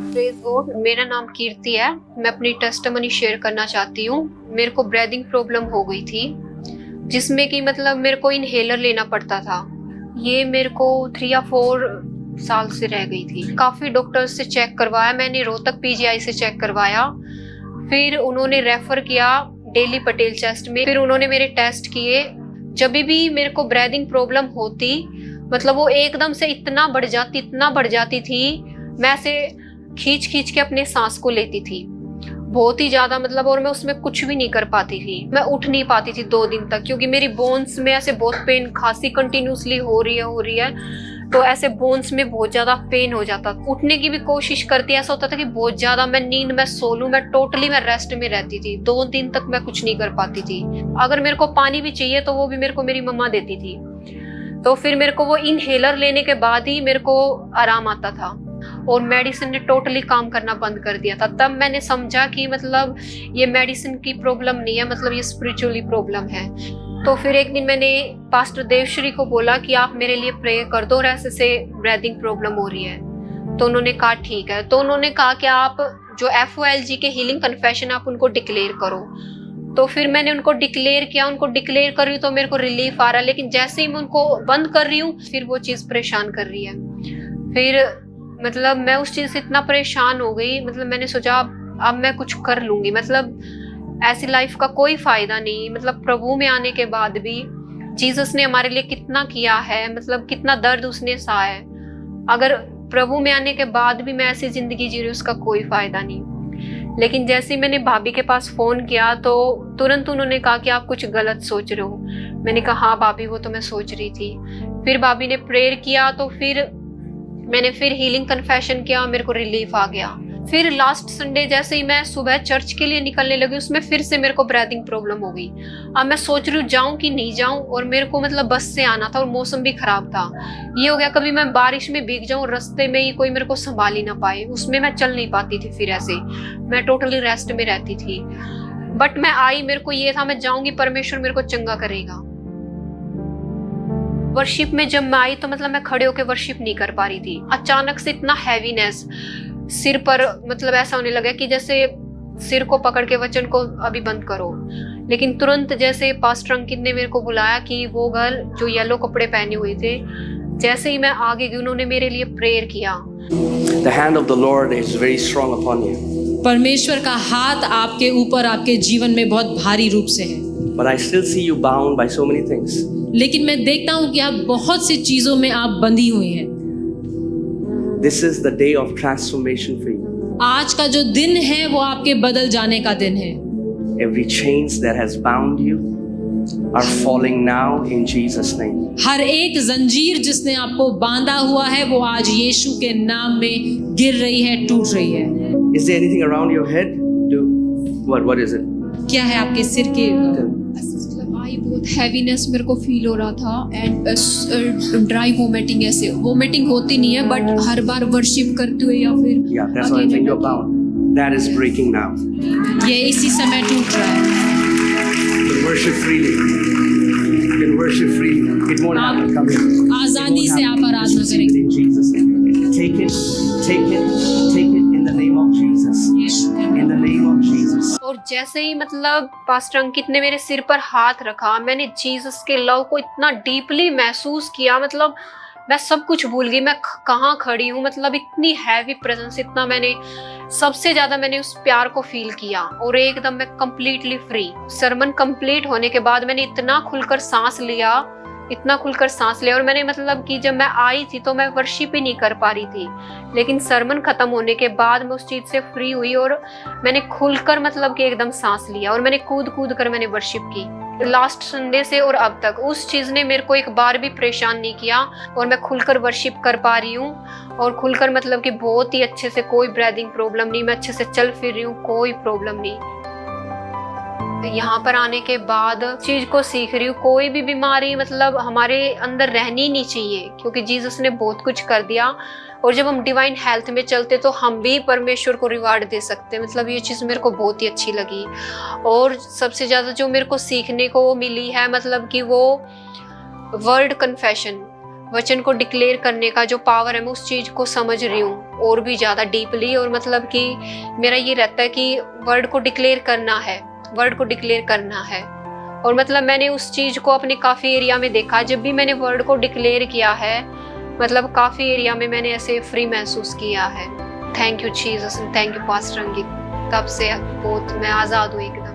Praise God. मेरा नाम कीर्ति है। मैं अपनी टेस्टिमनी शेयर करना चाहती हूँ। मेरे को ब्रीदिंग प्रॉब्लम हो गई थी, जिसमें कि मतलब मेरे को इनहेलर लेना पड़ता था। ये मेरे को 3 या 4 साल से रह गई थी। काफी डॉक्टर्स से चेक करवाया मैंने, रोहतक पीजीआई से चेक करवाया, फिर उन्होंने रेफर किया दिल्ली पटेल चेस्ट में। फिर उन्होंने मेरे टेस्ट किए। जब भी मेरे को ब्रीदिंग प्रॉब्लम होती, मतलब वो एकदम से इतना बढ़ जाती थी, मैं ऐसे खींच खींच के अपने सांस को लेती थी बहुत ही ज्यादा, मतलब, और मैं उसमें कुछ भी नहीं कर पाती थी। मैं उठ नहीं पाती थी 2 दिन तक, क्योंकि मेरी बोन्स में ऐसे बहुत पेन, खांसी कंटिन्यूसली हो रही है, तो ऐसे बोन्स में बहुत ज्यादा पेन हो जाता। उठने की भी कोशिश करती, ऐसा होता था कि बहुत ज्यादा मैं नींद में सो लूं, मैं टोटली मैं रेस्ट में रहती थी। 2 दिन तक मैं कुछ नहीं कर पाती थी। अगर मेरे को पानी भी चाहिए तो वो भी मेरे को मेरी मम्मा देती थी। तो फिर मेरे को वो इनहेलर लेने के बाद ही मेरे को आराम आता था, और मेडिसिन ने टोटली काम करना बंद कर दिया था। तब मैंने समझा कि मतलब ये मेडिसिन की प्रॉब्लम नहीं है, मतलब ये स्पिरिचुअली प्रॉब्लम है। तो फिर एक दिन मैंने पास्टर देवश्री को बोला कि आप मेरे लिए प्रे कर दो, ऐसे से ब्रीदिंग प्रॉब्लम हो रही है। तो उन्होंने कहा ठीक है। तो उन्होंने कहा कि आप जो FOLG के हीलिंग कन्फेशन आप उनको डिक्लेयर करो। तो फिर मैंने उनको डिक्लेयर किया, उनको डिक्लेयर कर रही हूँ तो मेरे को रिलीफ आ रहा है, लेकिन जैसे ही मैं उनको बंद कर रही हूँ फिर वो चीज परेशान कर रही है। फिर मतलब मैं उस चीज से इतना परेशान हो गई, मतलब मैंने सोचा अब मैं कुछ कर लूंगी, मतलब ऐसी लाइफ का कोई फायदा नहीं। मतलब प्रभु में आने के बाद भी जीसस ने हमारे लिए कितना किया है, मतलब कितना दर्द उसने सहा है। अगर प्रभु में आने के बाद भी मैं ऐसी जिंदगी जी रही हूँ, उसका कोई फायदा नहीं। लेकिन जैसे ही मैंने भाभी के पास फोन किया तो तुरंत उन्होंने कहा कि आप कुछ गलत सोच रहे हो। मैंने कहा हाँ भाभी, वो तो मैं सोच रही थी। फिर भाभी ने प्रेयर किया, तो फिर मैंने फिर हीलिंग कन्फेशन किया, मेरे को रिलीफ आ गया। फिर लास्ट संडे जैसे ही मैं सुबह चर्च के लिए निकलने लगी, उसमें फिर से मेरे को ब्रीदिंग प्रॉब्लम हो गई। अब मैं सोच रही हूँ जाऊं कि नहीं जाऊं, और मेरे को मतलब बस से आना था और मौसम भी खराब था। ये हो गया कभी मैं बारिश में भीग जाऊं, रास्ते में ही कोई मेरे को संभाल ही ना पाए, उसमें मैं चल नहीं पाती थी। फिर ऐसे मैं टोटली रेस्ट में रहती थी। बट मैं आई, मेरे को ये था मैं जाऊंगी, परमेश्वर मेरे को चंगा करेगा। वर्शिप में जब मैं आई तो मतलब मैं खड़े होकर वर्शिप नहीं कर पा रही थी। अचानक से इतना हैवीनेस सिर पर, मतलब ऐसा होने लगा कि जैसे सिर को पकड़ के वचन को अभी बंद करो। लेकिन तुरंत जैसे पास्टर अंकित ने मेरे को बुलाया कि वो गर्ल जो येलो कपड़े पहने हुए थे, जैसे ही मैं आगे गई उन्होंने मेरे लिए प्रेयर किया। The hand of the Lord is very strong upon you. परमेश्वर का हाथ आपके ऊपर, आपके जीवन में बहुत भारी रूप से है। But I still see you bound by so many things. लेकिन मैं देखता हूँ कि आप बहुत सी चीजों में आप बंधी हुई हैं। This is the day of transformation for you. आज का जो दिन है वो आपके बदल जाने का दिन है। Every chains that has bound you are falling now in Jesus' name. हर एक जंजीर जिसने आपको बांधा हुआ है वो आज यीशु के नाम में गिर रही है, टूट रही है। Is there anything around your head? What is it? क्या है आपके सिर के? आई बहुत हैवीनेस मेरे को फील हो रहा था, एंड ड्राई वोमिटिंग। ऐसे वोमिटिंग होती नहीं है, बट हर बार वर्शिप करते हुए या फिर Yeah, that's why I think you're bound. That is breaking now. ये इसी समय टूट रहा है। You can worship freely. You can worship freely. It won't happen. Come here. आजादी से आप आराधना Receive it करेंगे। in Jesus' name. Take it, take it, take it in the name of Jesus. In the name of Jesus. और जैसे ही मतलब pastor अंकित ने मेरे सिर पर हाथ रखा, मैंने जीसस के लव को इतना डीपली महसूस किया। मतलब मैं सब कुछ भूल गई, मैं कहाँ खड़ी हूँ, मतलब इतनी हैवी प्रेजेंस, इतना मैंने सबसे ज्यादा मैंने उस प्यार को फील किया, और एकदम मैं कंप्लीटली फ्री। सरमन कंप्लीट होने के बाद मैंने इतना खुलकर सांस लिया, और मैंने मतलब कि जब मैं आई थी तो मैं वर्शिप ही नहीं कर पा रही थी। लेकिन सरमन खत्म होने के बाद मैं उस चीज से फ्री हुई, और मैंने खुलकर मतलब कि एकदम सांस लिया, और मैंने कूद कर मैंने वर्शिप की। लास्ट संडे से और अब तक उस चीज ने मेरे को एक बार भी परेशान नहीं किया, और मैं खुलकर वर्शिप कर पा रही हूँ, और खुलकर मतलब कि बहुत ही अच्छे से, कोई ब्रीदिंग प्रॉब्लम नहीं, मैं अच्छे से चल फिर रही हूँ, कोई प्रॉब्लम नहीं। यहाँ पर आने के बाद चीज को सीख रही हूँ, कोई भी बीमारी मतलब हमारे अंदर रहनी नहीं चाहिए, क्योंकि जीसस ने बहुत कुछ कर दिया। और जब हम डिवाइन हेल्थ में चलते तो हम भी परमेश्वर को रिवार्ड दे सकते हैं। मतलब ये चीज़ मेरे को बहुत ही अच्छी लगी। और सबसे ज़्यादा जो मेरे को सीखने को मिली है, मतलब कि वो वर्ड कन्फेशन, वचन को डिक्लेयर करने का जो पावर है मैं उस चीज को समझ रही हूँ और भी ज्यादा डीपली। और मतलब कि मेरा ये रहता है कि वर्ड को डिक्लेयर करना है, वर्ड को डिक्लेयर करना है। और मतलब मैंने उस चीज को अपने काफी एरिया में देखा, जब भी मैंने वर्ड को डिक्लेयर किया है मतलब काफी एरिया में मैंने ऐसे फ्री महसूस किया है। Thank you Jesus, thank you pastor Ankit. तब से बहुत मैं आजाद हूँ एकदम।